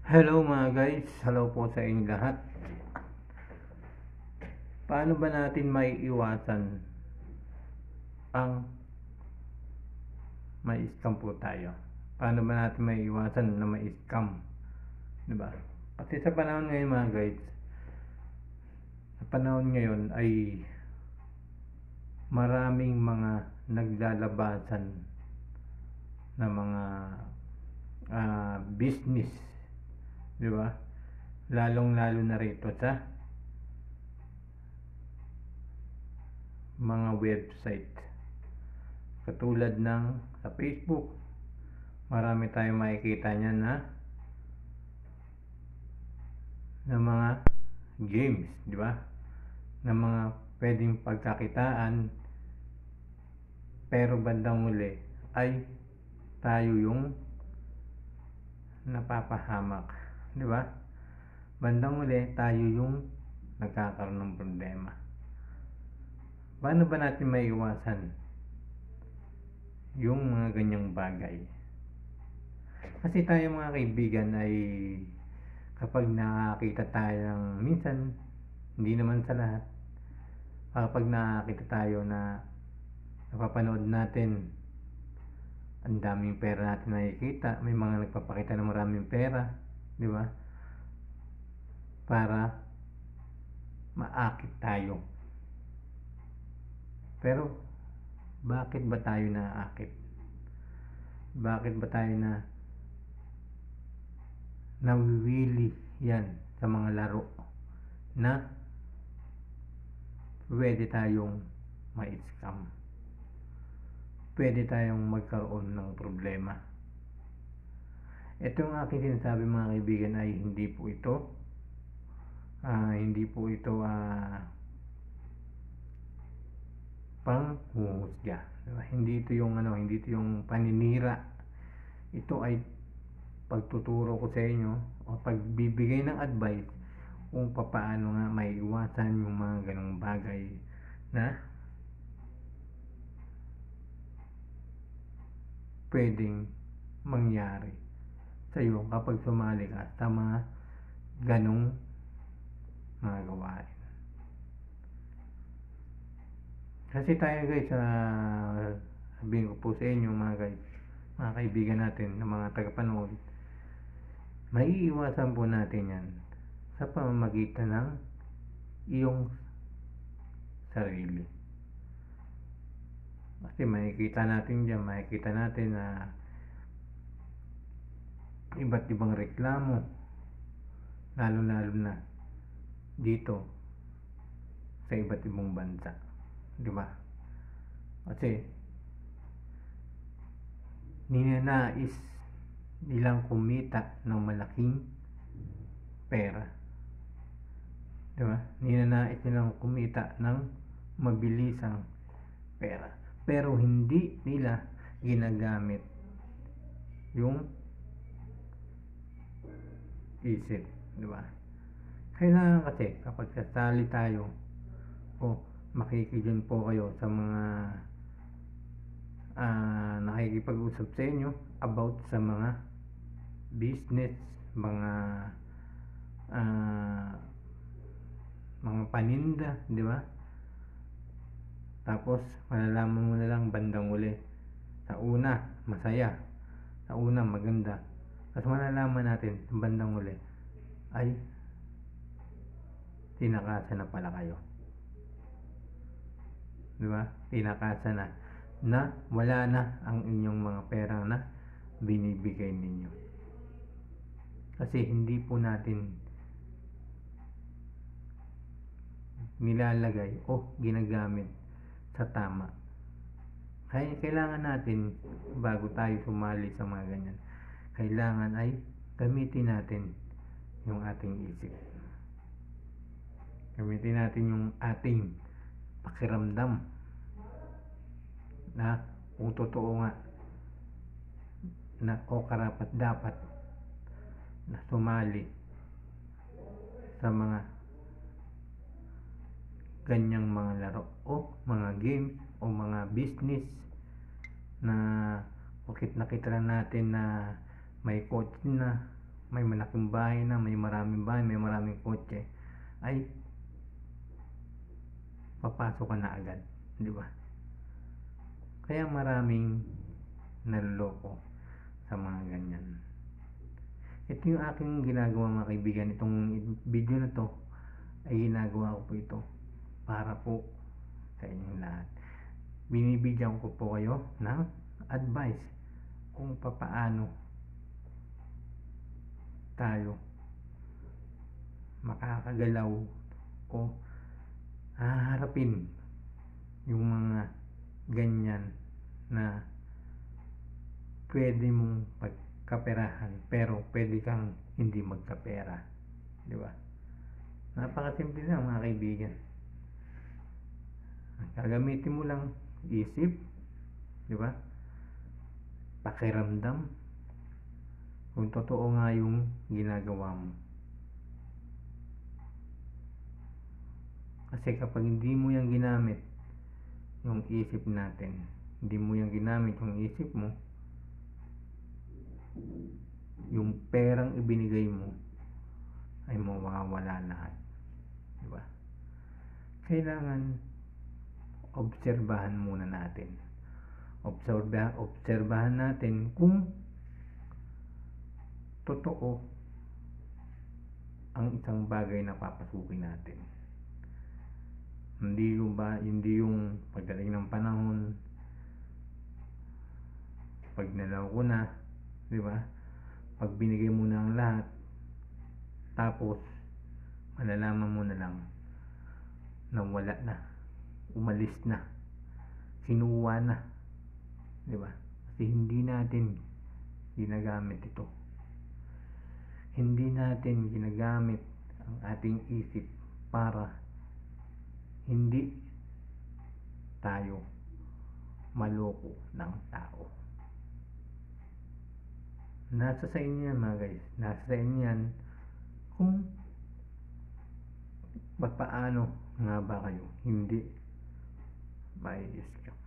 Hello mga guys, hello po sa inyo lahat. Paano ba natin maiiwasan ang mai-scam po tayo? Paano ba natin maiiwasan na mai-scam? Diba? Kasi sa panahon ngayon mga guys, sa panahon ngayon ay maraming mga naglalabasan na mga business, diba? Lalong-lalo na rito sa mga website katulad ng sa Facebook. Marami tayong makikita niyan na mga games, di ba? Na mga pwedeng pagkakitaan, pero bandang uli ay tayo yung napapahamak, di ba? Bandang uli tayo yung nagkakaroon ng problema. Paano ba natin maiiwasan yung mga ganyang bagay? Kasi tayo mga kaibigan ay kapag nakakita tayo ng minsan, hindi naman sa lahat, kapag nakakita tayo na napapanood natin ang daming pera natin nakikita, may mga nagpapakita ng maraming pera, di ba? Para maakit tayo. Pero bakit ba tayo naaakit? Bakit ba tayo nawiwili yan sa mga laro na pwede tayong ma-scam? Pwede tayong magkaroon ng problema. Ito yung aking sinasabi mga kaibigan ay hindi po ito panghuhusga, diba? Hindi ito yung paninira. Ito ay pagtuturo ko sa inyo o pagbibigay ng advice kung paano nga maiiwasan yung mga ganong bagay na pwedeng mangyari sa iyo kapag sumali ka sa mga ganong mga gawain. Kasi tayo guys, sabihin ko po sa inyo mga guys, mga kaibigan natin na mga tagapanood, maiiwasan po natin yan sa pamamagitan ng iyong sarili. Kasi makikita natin na iba't ibang reklamo, lalo na dito sa iba't ibang bansa, di ba? Kasi ninanais nilang kumita ng malaking pera, di ba? Ninanais nilang kumita ng mabilisang pera, pero hindi nila ginagamit yung isip, di ba? Kailangan kasi kapag sasali tayo o makikidyan po kayo sa mga nakikipag-usap sa inyo about sa mga business, mga paninda, di ba? Tapos malalaman mo na lang bandang uli, sa una masaya, sa una maganda, tapos malalaman natin sa bandang uli ay tinakasan na pala kayo, di ba? Tinakasan na wala na ang inyong mga pera na binibigay ninyo, kasi hindi po natin nilalagay o ginagamit sa tama. Kaya kailangan natin, bago tayo sumali sa mga ganyan, kailangan ay gamitin natin yung ating isip, gamitin natin yung ating pakiramdam na kung totoo nga na o karapat dapat na sumali sa mga ganyang mga laro o mga games o mga business na bakit nakita natin na may coach na may malaking bahay na, may maraming bahay, may maraming kotse, ay papasok ka na agad, di ba? Kaya maraming naloloko sa mga ganyan. Ito yung aking ginagawa mga kaibigan. Itong video na to ay ginagawa ko po ito para po sa inyong lahat. Binibigyan ko po kayo ng advice kung papaano tayo makakagalaw o haharapin yung mga ganyan na pwede mong pagkaperahan pero pwede kang hindi magkapera, di ba? Napakasimple lang mga kaibigan. Gagamitin mo lang isip, di ba? Pakiramdam kung totoo nga yung ginagawa mo. Kasi kapag hindi mo yung ginamit yung isip natin, hindi mo yung ginamit yung isip mo, yung perang ibinigay mo ay mawawala lahat, di ba? Kailangan obserbahan muna natin. Obserbahan natin kung totoo ang isang bagay na papasukin natin. Hindi yung pagdating ng panahon, pag nalaw ko na, di ba? Pag binigay mo na ang lahat, tapos malalaman mo na lang na wala na, umalis na, kinuha na, di ba? Kasi hindi natin ginagamit ito. Hindi natin ginagamit ang ating isip para hindi tayo maloko ng tao. Nasa sa inyo yan mga guys. Nasa sa inyo yan kung paano nga ba kayo hindi mai-scam.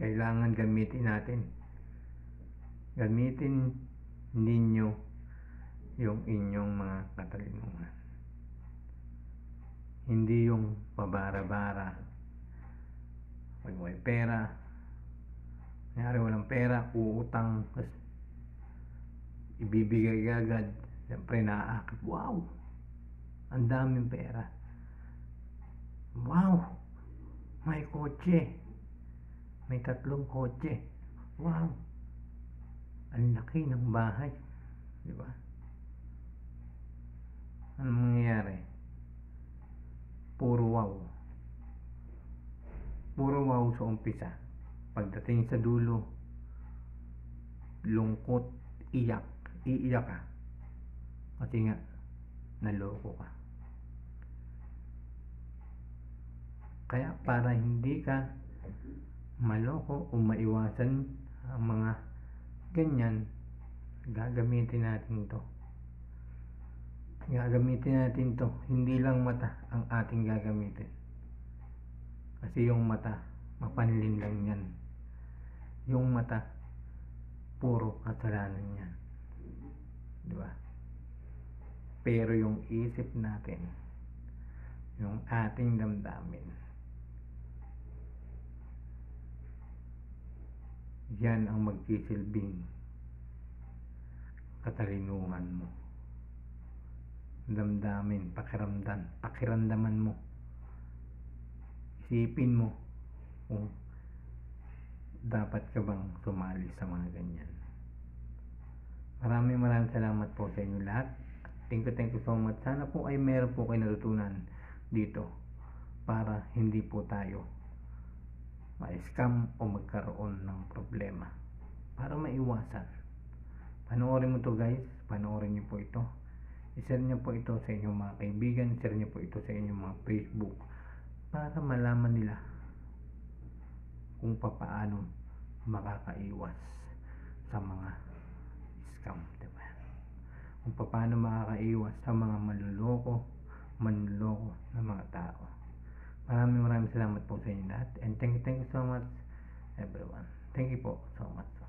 Kailangan gamitin natin. Gamitin ninyo yung inyong mga katalinuhan. Hindi yung pabara-bara. Pag may pera, nangyari walang pera, uutang, ibibigay agad. Siyempre naaakit, wow, ang daming pera. Wow, may kotse, may 3 kotse. Wow, ang laki ng bahay, di ba? Anong mangyayari? Puro wow sa umpisa. Pagdating sa dulo, lungkot, iiyak ka. Kasi nga naloko ka. Kaya para hindi ka maloko o maiwasan ang mga ganyan, gagamitin natin to. Hindi lang mata ang ating gagamitin. Kasi yung mata, mapanlin lang yan. Yung mata, puro kasalanan yan. Di ba? Pero yung isip natin, yung ating damdamin, yan ang magsisilbing katalinuhan mo. Damdamin, pakiramdaman mo. Isipin mo kung dapat ka bang sumali sa mga ganyan. Maraming salamat po sa inyo lahat. Thank you so much. Sana po ay meron po kayo natutunan dito para hindi po tayo ma-scam o magkaroon ng problema. Para maiwasan. Panoorin mo to guys. Panoorin niyo po ito. I-share niyo po ito sa inyong mga kaibigan. I-share niyo po ito sa inyong mga Facebook. Para malaman nila kung paano makakaiwas sa mga scam, diba? Kung paano makakaiwas sa mga manloloko ng mga tao. Maraming salamat po sa inyo lahat, and thank you so much everyone. Thank you po so much.